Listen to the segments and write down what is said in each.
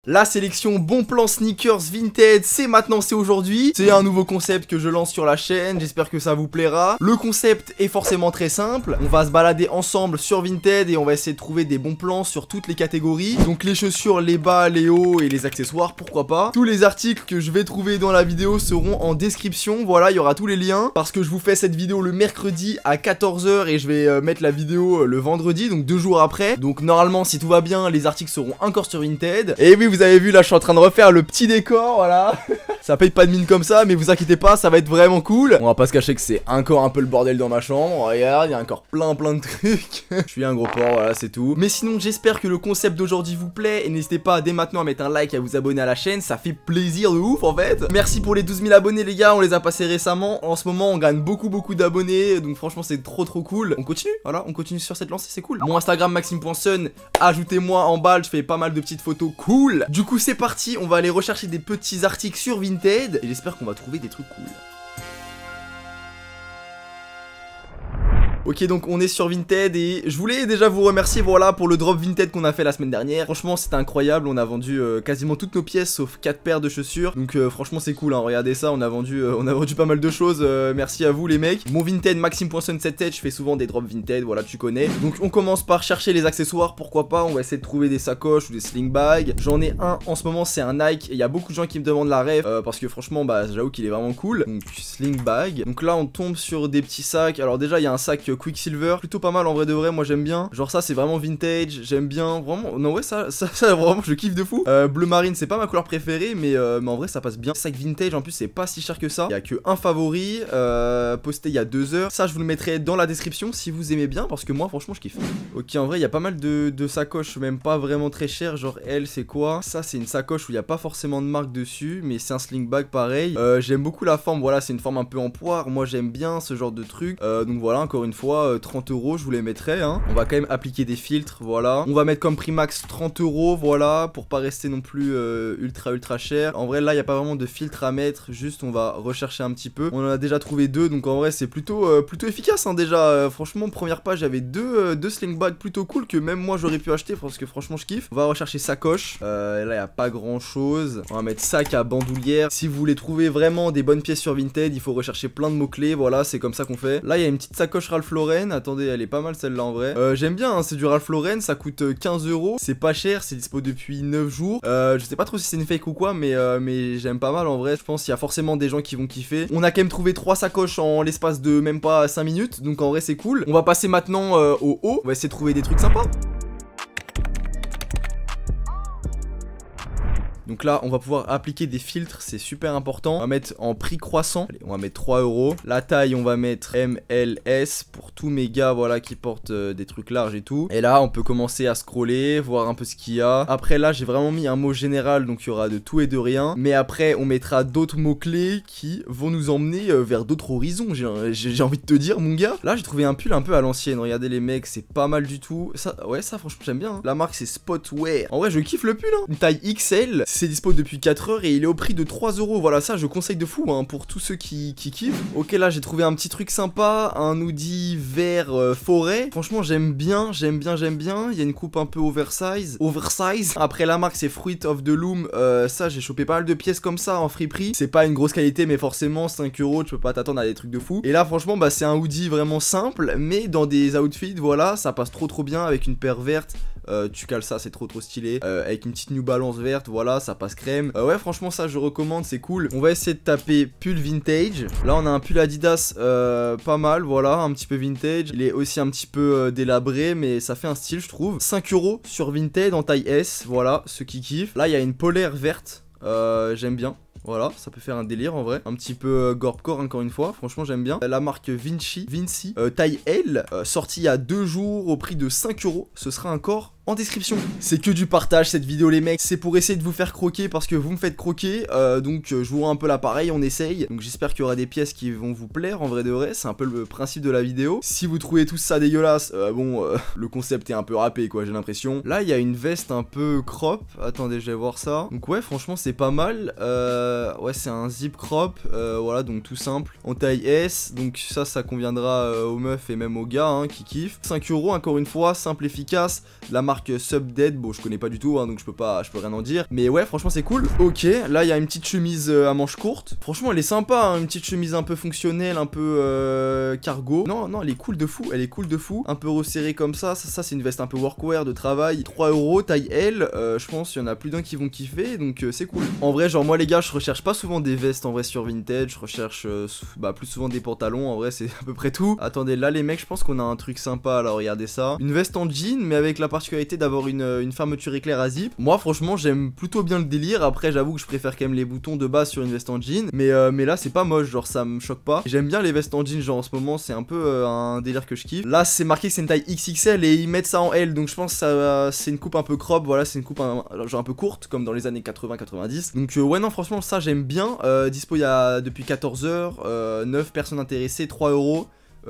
La sélection bon plan sneakers vintage, c'est maintenant, c'est aujourd'hui. C'est un nouveau concept que je lance sur la chaîne, j'espère que ça vous plaira. Le concept est forcément très simple. On va se balader ensemble sur Vinted et on va essayer de trouver des bons plans sur toutes les catégories. Donc les chaussures, les bas, les hauts et les accessoires, pourquoi pas. Tous les articles que je vais trouver dans la vidéo seront en description. Voilà, il y aura tous les liens. Parce que je vous fais cette vidéo le mercredi à 14 h et je vais mettre la vidéo le vendredi, donc 2 jours après. Donc normalement, si tout va bien, les articles seront encore sur Vinted. Et oui, vous avez vu, là je suis en train de refaire le petit décor, voilà. Ça paye pas de mine comme ça, mais vous inquiétez pas, ça va être vraiment cool. On va pas se cacher que c'est encore un peu le bordel dans ma chambre. Regarde, il y a encore plein de trucs. Je suis un gros porc, voilà, c'est tout. Mais sinon, j'espère que le concept d'aujourd'hui vous plaît. Et n'hésitez pas dès maintenant à mettre un like et à vous abonner à la chaîne, ça fait plaisir de ouf en fait. Merci pour les 12 000 abonnés les gars, on les a passés récemment. En ce moment, on gagne beaucoup d'abonnés, donc franchement c'est trop cool. On continue, voilà, on continue sur cette lancée, c'est cool. Mon Instagram maxime.sun, ajoutez-moi en balle, je fais pas mal de petites photos cool. Du coup c'est parti, on va aller rechercher des petits articles sur Vinted et j'espère qu'on va trouver des trucs cool. Ok, donc on est sur Vinted et je voulais déjà vous remercier, voilà, pour le drop Vinted qu'on a fait la semaine dernière. Franchement c'était incroyable, on a vendu quasiment toutes nos pièces sauf 4 paires de chaussures. Donc franchement c'est cool, hein. Regardez ça, on a vendu pas mal de choses, merci à vous les mecs. Mon Vinted maxime.sun7 je fais souvent des drops Vinted, voilà tu connais. Donc on commence par chercher les accessoires, pourquoi pas, on va essayer de trouver des sacoches ou des sling bags. J'en ai un en ce moment, c'est un Nike et il y a beaucoup de gens qui me demandent la ref parce que franchement bah j'avoue qu'il est vraiment cool. Donc sling bag, donc là on tombe sur des petits sacs. Alors déjà il y a un sac Quicksilver, plutôt pas mal en vrai de vrai, moi j'aime bien. Genre ça c'est vraiment vintage, j'aime bien, vraiment, non ouais ça vraiment je kiffe de fou. Bleu marine c'est pas ma couleur préférée mais en vrai ça passe bien. Sac vintage en plus c'est pas si cher que ça. Il y a que un favori, posté il y a 2 heures. Ça je vous le mettrai dans la description si vous aimez bien parce que moi franchement je kiffe. Ok, en vrai il y a pas mal de sacoches, même pas vraiment très chères. Genre elle c'est quoi? Ça c'est une sacoche où il y a pas forcément de marque dessus mais c'est un sling bag pareil. J'aime beaucoup la forme, voilà c'est une forme un peu en poire, moi j'aime bien ce genre de truc. Donc voilà, encore une fois 30 € je vous les mettrai hein. On va quand même appliquer des filtres, voilà. On va mettre comme prix max 30 €, voilà, pour pas rester non plus ultra cher. En vrai là il n'y a pas vraiment de filtre à mettre, juste on va rechercher un petit peu. On en a déjà trouvé 2, donc en vrai c'est plutôt efficace hein, déjà. Franchement première page j'avais deux sling bags plutôt cool que même moi j'aurais pu acheter parce que franchement je kiffe. On va rechercher sacoche, là il n'y a pas grand chose. On va mettre sac à bandoulière. Si vous voulez trouver vraiment des bonnes pièces sur Vinted, il faut rechercher plein de mots clés, voilà c'est comme ça qu'on fait. Là il y a une petite sacoche Ralph Lauren, attendez elle est pas mal celle là en vrai. J'aime bien hein, c'est du Ralph Lauren, ça coûte 15 €, c'est pas cher, c'est dispo depuis 9 jours. Je sais pas trop si c'est une fake ou quoi mais j'aime pas mal en vrai. Je pense qu'il y a forcément des gens qui vont kiffer. On a quand même trouvé 3 sacoches en l'espace de même pas 5 minutes, donc en vrai c'est cool. On va passer maintenant au haut, on va essayer de trouver des trucs sympas. Donc là, on va pouvoir appliquer des filtres, c'est super important. On va mettre en prix croissant. Allez, on va mettre 3 €. La taille, on va mettre MLS pour tous mes gars, voilà, qui portent des trucs larges et tout. Et là, on peut commencer à scroller, voir un peu ce qu'il y a. Après, là, j'ai vraiment mis un mot général, donc il y aura de tout et de rien. Mais après, on mettra d'autres mots-clés qui vont nous emmener vers d'autres horizons. J'ai envie de te dire, mon gars. Là, j'ai trouvé un pull un peu à l'ancienne. Regardez les mecs, c'est pas mal du tout. Ça, ouais, ça, franchement, j'aime bien. Hein. La marque, c'est Spotwear. En vrai, je kiffe le pull, hein. Une taille XL. C'est dispo depuis 4 heures et il est au prix de 3 €. Voilà, ça je conseille de fou hein, pour tous ceux qui kiffent. Ok, là j'ai trouvé un petit truc sympa, un hoodie vert forêt. Franchement j'aime bien. Il y a une coupe un peu oversize. Après la marque c'est Fruit of the Loom. Ça j'ai chopé pas mal de pièces comme ça en friperie. C'est pas une grosse qualité mais forcément 5 €, tu peux pas t'attendre à des trucs de fou. Et là franchement bah c'est un hoodie vraiment simple mais dans des outfits, voilà, ça passe trop bien avec une paire verte. Tu cales ça, c'est trop stylé. Avec une petite New Balance verte, voilà, ça passe crème. Ouais, franchement, ça je recommande, c'est cool. On va essayer de taper pull vintage. Là, on a un pull Adidas pas mal, voilà, un petit peu vintage. Il est aussi un petit peu délabré, mais ça fait un style, je trouve. 5 € sur Vinted en taille S, voilà, ceux qui kiffent. Là, il y a une polaire verte, j'aime bien. Voilà, ça peut faire un délire en vrai. Un petit peu Gorpcore encore une fois, franchement j'aime bien. La marque Vinci, taille L, sortie il y a 2 jours au prix de 5 €. Ce sera encore en description. C'est que du partage cette vidéo les mecs, c'est pour essayer de vous faire croquer parce que vous me faites croquer, donc je vous rends un peu l'appareil, on essaye. Donc j'espère qu'il y aura des pièces qui vont vous plaire en vrai de vrai, c'est un peu le principe de la vidéo. Si vous trouvez tout ça dégueulasse, le concept est un peu râpé quoi, j'ai l'impression. Là il y a une veste un peu crop, attendez je vais voir ça. Donc ouais franchement c'est pas mal, ouais c'est un zip crop, voilà donc tout simple, en taille S, donc ça conviendra aux meufs et même aux gars hein, qui kiffent. 5 € encore une fois, simple efficace, la marque marque Subdead, bon je connais pas du tout hein, donc je peux rien en dire. Mais ouais franchement c'est cool. Ok, là il y a une petite chemise à manches courtes. Franchement elle est sympa, hein, une petite chemise un peu fonctionnelle, un peu cargo. Non, elle est cool de fou, un peu resserrée comme ça c'est une veste un peu workwear de travail. 3 euros, taille L, je pense qu'il y en a plus d'un qui vont kiffer, donc c'est cool. En vrai genre moi les gars je recherche pas souvent des vestes en vrai sur Vinted, je recherche plus souvent des pantalons, en vrai c'est à peu près tout. Attendez, là les mecs je pense qu'on a un truc sympa, alors regardez ça. Une veste en jean mais avec la particularité d'avoir une fermeture éclair à zip. Moi franchement j'aime plutôt bien le délire, après j'avoue que je préfère quand même les boutons de base sur une veste en jean, mais là c'est pas moche, genre ça me choque pas. J'aime bien les vestes en jean, genre en ce moment c'est un peu un délire que je kiffe. Là c'est marqué que c'est une taille XXL et ils mettent ça en L, donc je pense que c'est une coupe un peu crop, voilà, c'est une coupe genre un peu courte comme dans les années 80-90. Donc ouais non franchement ça j'aime bien. Dispo il y a depuis 14h, 9 personnes intéressées, 3 euros.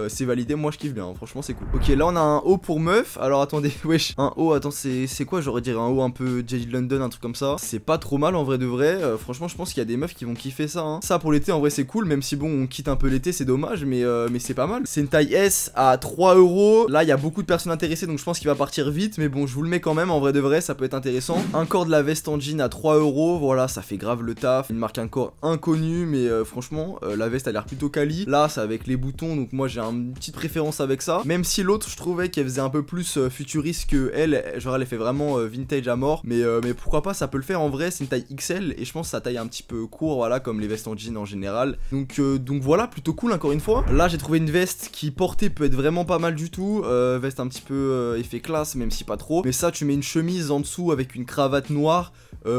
C'est validé, moi je kiffe bien, hein, franchement c'est cool. Ok, là on a un haut pour meuf. Alors attendez, wesh, un haut, attends, c'est quoi? J'aurais dire un haut un peu J. London, un truc comme ça. C'est pas trop mal en vrai de vrai. Franchement, je pense qu'il y a des meufs qui vont kiffer ça. Hein. Ça pour l'été, en vrai c'est cool, même si bon, on quitte un peu l'été, c'est dommage, mais c'est pas mal. C'est une taille S à 3 euros. Là, il y a beaucoup de personnes intéressées, donc je pense qu'il va partir vite, mais bon, je vous le mets quand même, en vrai de vrai, ça peut être intéressant. Encore de la veste en jean à 3 euros, voilà, ça fait grave le taf. Une marque encore inconnue, mais franchement, la veste a l'air plutôt quali. Là, c'est avec les boutons, donc moi j'ai une petite préférence avec ça, même si l'autre je trouvais qu'elle faisait un peu plus futuriste que elle, genre elle fait vraiment vintage à mort, mais pourquoi pas, ça peut le faire en vrai. C'est une taille XL et je pense que ça taille un petit peu court, voilà, comme les vestes en jean en général, donc voilà, plutôt cool encore une fois. Là j'ai trouvé une veste qui portée peut être vraiment pas mal du tout, veste un petit peu effet classe même si pas trop, mais ça tu mets une chemise en dessous avec une cravate noire.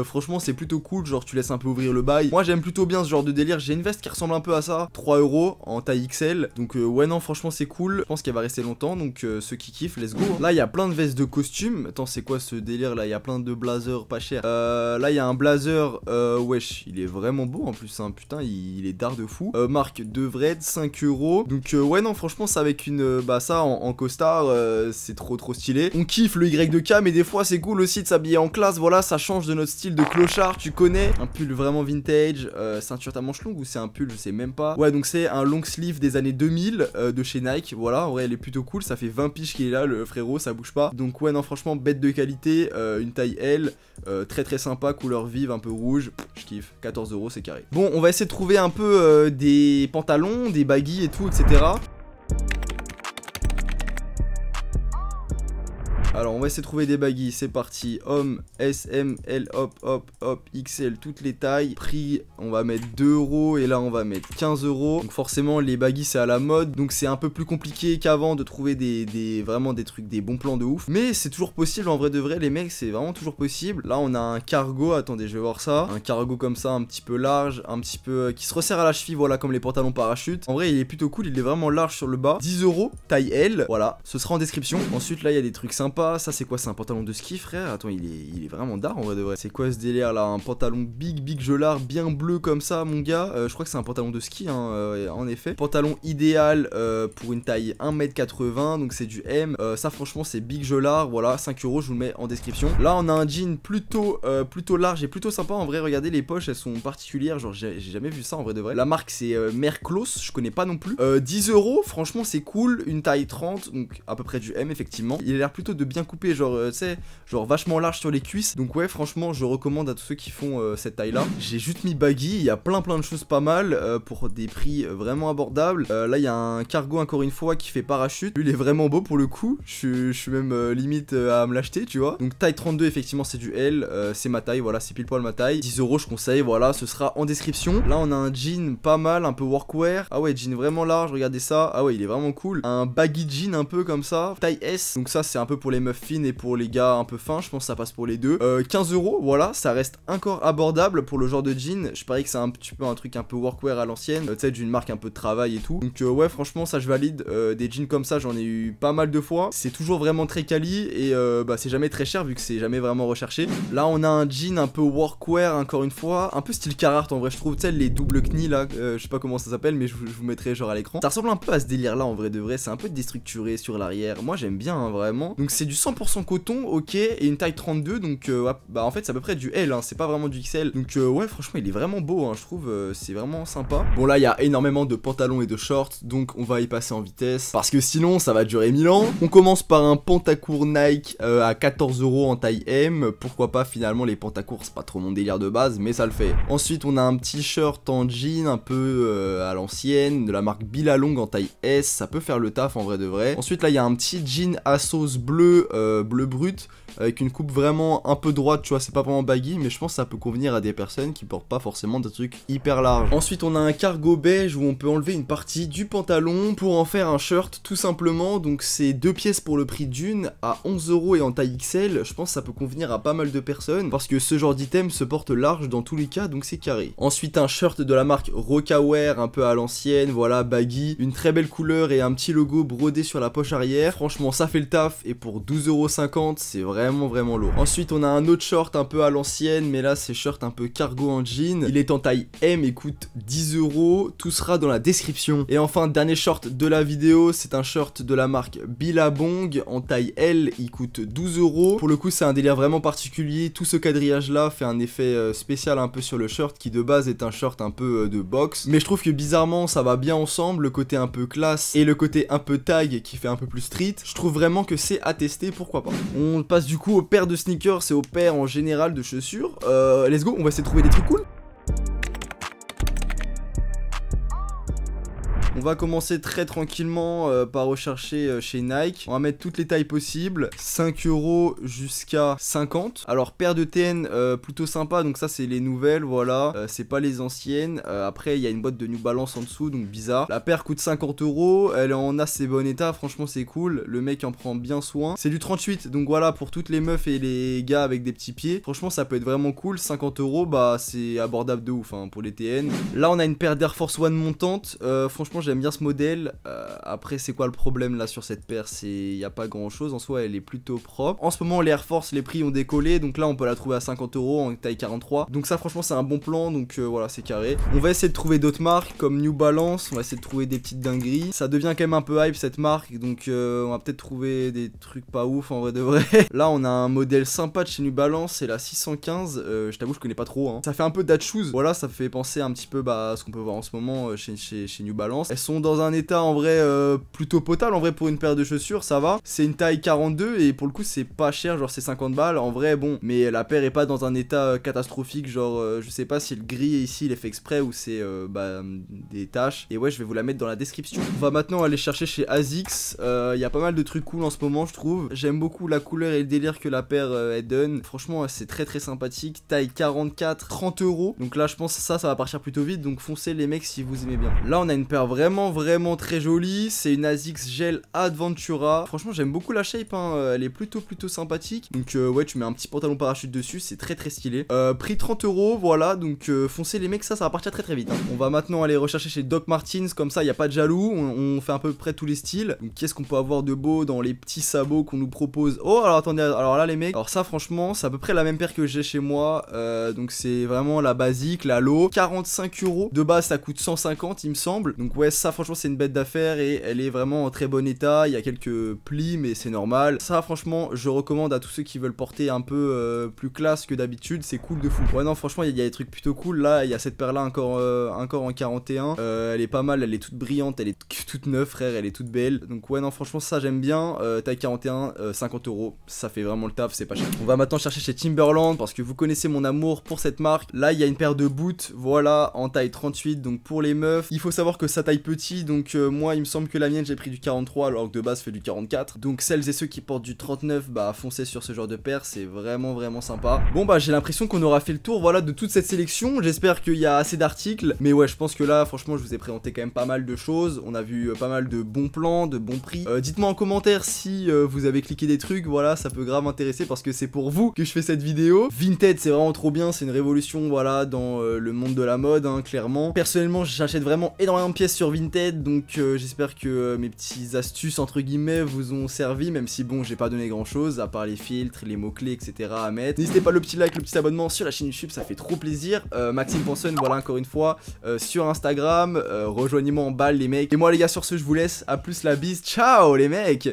Franchement c'est plutôt cool, genre tu laisses un peu ouvrir le bail. Moi j'aime plutôt bien ce genre de délire. J'ai une veste qui ressemble un peu à ça, 3 euros en taille XL, donc ouais non franchement c'est cool. Je pense qu'elle va rester longtemps, donc ceux qui kiffent, let's go. Là il y a plein de vestes de costumes. Attends, c'est quoi ce délire là? Il y a plein de blazers pas chers. Là il y a un blazer, wesh, il est vraiment beau en plus, hein. Putain il est d'art de fou. Marque de Vred, 5 euros. Donc ouais non franchement ça avec une ça en costard, c'est trop stylé. On kiffe le Y2K, mais des fois c'est cool aussi de s'habiller en classe, voilà, ça change de notre style de clochard, tu connais. Un pull vraiment vintage, ceinture à manches longues ou c'est un pull, je sais même pas. Ouais donc c'est un long sleeve des années 2000 de chez Nike, voilà, en vrai elle est plutôt cool, ça fait 20 piges qu'il est là le frérot, ça bouge pas. Donc ouais non franchement bête de qualité, une taille L, très sympa, couleur vive, un peu rouge, je kiffe, 14 euros c'est carré. Bon on va essayer de trouver un peu des pantalons, des baggy et tout etc. Alors on va essayer de trouver des baggy, c'est parti. Homme, S, M, L, hop, XL, toutes les tailles. Prix, on va mettre 2 euros et là on va mettre 15 euros. Donc forcément les baggy c'est à la mode, donc c'est un peu plus compliqué qu'avant de trouver vraiment des trucs, des bons plans de ouf. Mais c'est toujours possible en vrai de vrai les mecs, c'est vraiment toujours possible. Là on a un cargo, attendez je vais voir ça. Un cargo comme ça, un petit peu large, un petit peu qui se resserre à la cheville, voilà, comme les pantalons parachute. En vrai il est plutôt cool, il est vraiment large sur le bas. 10 euros, taille L, voilà, ce sera en description. Ensuite là il y a des trucs sympas. Ça c'est quoi? C'est un pantalon de ski frère. Attends il est vraiment d'art en vrai de vrai. C'est quoi ce délire là? Un pantalon big gelard bien bleu comme ça mon gars. Je crois que c'est un pantalon de ski hein, en effet. Pantalon idéal pour une taille 1m80, donc c'est du M. Ça franchement c'est big gelard, voilà, 5 euros, je vous le mets en description. Là on a un jean plutôt large et plutôt sympa en vrai. Regardez les poches, elles sont particulières, genre j'ai jamais vu ça en vrai de vrai. La marque c'est Merclos, je connais pas non plus. 10 euros, franchement c'est cool, une taille 30, donc à peu près du M effectivement. Il a l'air plutôt de bien coupé, genre tu sais, genre vachement large sur les cuisses, donc ouais franchement je recommande à tous ceux qui font cette taille là. J'ai juste mis baggy, il y a plein de choses pas mal pour des prix vraiment abordables. Là il y a un cargo encore une fois qui fait parachute, lui il est vraiment beau pour le coup, je suis même limite à me l'acheter tu vois. Donc taille 32 effectivement c'est du L, c'est ma taille, voilà, c'est pile poil ma taille. 10 euros je conseille, voilà, ce sera en description. Là on a un jean pas mal, un peu workwear, ah ouais jean vraiment large, regardez ça, ah ouais il est vraiment cool. Un baggy jean un peu comme ça, taille S, donc ça c'est un peu pour les meufs fines et pour les gars un peu fins, je pense que ça passe pour les deux. 15 euros, voilà, ça reste encore abordable pour le genre de jean. Je parie que c'est un petit peu un truc un peu workwear à l'ancienne, tu sais, d'une marque un peu de travail et tout. Donc ouais franchement ça je valide, des jeans comme ça j'en ai eu pas mal de fois. C'est toujours vraiment très quali et c'est jamais très cher vu que c'est jamais vraiment recherché. Là on a un jean un peu workwear encore une fois, un peu style Carhartt en vrai je trouve, tu sais les doubles knie là, je sais pas comment ça s'appelle mais je vous mettrai genre à l'écran. Ça ressemble un peu à ce délire là en vrai de vrai, c'est un peu déstructuré sur l'arrière, moi j'aime bien hein, vraiment. Donc c'est du 100% coton, ok, et une taille 32, donc bah en fait c'est à peu près du L, hein, c'est pas vraiment du XL. Donc ouais, franchement il est vraiment beau, hein, je trouve, c'est vraiment sympa. Bon là il y a énormément de pantalons et de shorts, donc on va y passer en vitesse, parce que sinon ça va durer 1000 ans. On commence par un pantacourt Nike à 14 € en taille M, pourquoi pas, finalement les pantacourts c'est pas trop mon délire de base, mais ça le fait. Ensuite on a un petit shirt en jean, un peu à l'ancienne, de la marque Billabong en taille S, ça peut faire le taf en vrai de vrai. Ensuite là il y a un petit jean à sauce bleu, bleu brut, avec une coupe vraiment un peu droite, tu vois, c'est pas vraiment baggy, mais je pense que ça peut convenir à des personnes qui portent pas forcément des trucs hyper larges. Ensuite on a un cargo beige où on peut enlever une partie du pantalon pour en faire un shirt tout simplement, donc c'est 2 pièces pour le prix d'une à 11 € et en taille XL, je pense que ça peut convenir à pas mal de personnes, parce que ce genre d'item se porte large dans tous les cas, donc c'est carré. Ensuite un shirt de la marque Rocawear, un peu à l'ancienne, voilà, baggy, une très belle couleur et un petit logo brodé sur la poche arrière, franchement ça fait le taf, et pour 12,50 €, c'est vraiment lourd. Ensuite on a un autre short un peu à l'ancienne, mais là c'est short un peu cargo en jean, il est en taille M et coûte 10 €, tout sera dans la description. Et enfin dernier short de la vidéo, c'est un short de la marque Billabong en taille L, il coûte 12 €. Pour le coup c'est un délire vraiment particulier, tout ce quadrillage là fait un effet spécial un peu sur le shirt qui de base est un short un peu de boxe, mais je trouve que bizarrement ça va bien ensemble, le côté un peu classe et le côté un peu tag qui fait un peu plus street, je trouve vraiment que c'est à tester, pourquoi pas. On passe du coup aux paires de sneakers et aux paires en général de chaussures. Let's go, on va essayer de trouver des trucs cool. On va commencer très tranquillement par rechercher chez Nike. On va mettre toutes les tailles possibles, 5 € jusqu'à 50. Alors paire de TN plutôt sympa, donc ça c'est les nouvelles, voilà, c'est pas les anciennes. Après il y a une boîte de New Balance en dessous, donc bizarre. La paire coûte 50 €, elle est en assez bon état, franchement c'est cool, le mec en prend bien soin. C'est du 38, donc voilà, pour toutes les meufs et les gars avec des petits pieds, franchement ça peut être vraiment cool. 50 €, bah c'est abordable de ouf hein, pour les TN. Là on a une paire d'Air Force One montante, franchement j'aime bien ce modèle. Après c'est quoi le problème là sur cette paire, il n'y a pas grand chose en soi, elle est plutôt propre. En ce moment les Air Force, les prix ont décollé, donc là on peut la trouver à 50 € en taille 43, donc ça franchement c'est un bon plan, donc voilà c'est carré. On va essayer de trouver d'autres marques comme New Balance, on va essayer de trouver des petites dingueries, ça devient quand même un peu hype cette marque, donc on va peut-être trouver des trucs pas ouf en vrai de vrai. Là on a un modèle sympa de chez New Balance, c'est la 615, je t'avoue je connais pas trop hein. Ça fait un peu dad shoes, voilà, ça fait penser un petit peu à ce qu'on peut voir en ce moment chez New Balance. Elles sont dans un état en vrai plutôt potable, en vrai pour une paire de chaussures ça va. C'est une taille 42 et pour le coup c'est pas cher, genre c'est 50 balles en vrai, bon, mais la paire est pas dans un état catastrophique, genre je sais pas si le gris ici il est fait exprès ou c'est des taches. Et ouais je vais vous la mettre dans la description. On va maintenant aller chercher chez ASICS, il y a pas mal de trucs cool en ce moment je trouve. J'aime beaucoup la couleur et le délire que la paire elle donne, franchement c'est très sympathique. Taille 44, 30 €, donc là je pense que ça va partir plutôt vite, donc foncez les mecs si vous aimez bien. Là on a une paire vraiment très jolie, c'est une ASICS Gel Adventura, franchement j'aime beaucoup la shape hein. Elle est plutôt sympathique, donc ouais tu mets un petit pantalon parachute dessus, c'est très stylé. Prix 30 €, voilà, donc foncez les mecs, ça va partir très vite hein. On va maintenant aller rechercher chez Doc Martens, comme ça il n'y a pas de jaloux, on fait à peu près tous les styles. Donc qu'est-ce qu'on peut avoir de beau dans les petits sabots qu'on nous propose. Oh alors attendez, alors là les mecs, alors ça franchement c'est à peu près la même paire que j'ai chez moi, donc c'est vraiment la basique, la low, 45 €, de base ça coûte 150 il me semble, donc ouais ça franchement c'est une bête d'affaires et elle est vraiment en très bon état. Il y a quelques plis mais c'est normal. Ça franchement je recommande à tous ceux qui veulent porter un peu plus classe que d'habitude, c'est cool de fou. Ouais non franchement il y a des trucs plutôt cool. Là il y a cette paire là encore en 41, elle est pas mal, elle est toute brillante, elle est toute neuve frère, elle est toute belle. Donc ouais non franchement ça j'aime bien. Taille 41, 50 €, ça fait vraiment le taf, c'est pas cher. On va maintenant chercher chez Timberland parce que vous connaissez mon amour pour cette marque. Là il y a une paire de boots, voilà, en taille 38, donc pour les meufs. Il faut savoir que ça taille petit, donc moi il me semble que la mienne j'ai pris du 43 alors que de base fait du 44. Donc celles et ceux qui portent du 39, bah foncez sur ce genre de paire, c'est vraiment sympa. Bon bah j'ai l'impression qu'on aura fait le tour, voilà, de toute cette sélection. J'espère qu'il y a assez d'articles, mais ouais je pense que là franchement je vous ai présenté quand même pas mal de choses. On a vu pas mal de bons plans, de bons prix. Dites-moi en commentaire si vous avez cliqué des trucs, voilà, ça peut grave m'intéresser parce que c'est pour vous que je fais cette vidéo. Vinted c'est vraiment trop bien, c'est une révolution, voilà, dans le monde de la mode hein, clairement. Personnellement j'achète vraiment énormément de pièces sur Vinted, donc j'espère que mes petites astuces entre guillemets vous ont servi, même si bon j'ai pas donné grand chose à part les filtres, les mots clés etc à mettre. N'hésitez pas le petit like, le petit abonnement sur la chaîne YouTube, ça fait trop plaisir. Maxime Ponson, voilà encore une fois, sur Instagram, rejoignez-moi en balle les mecs. Et moi les gars sur ce je vous laisse, à plus la bise, ciao les mecs.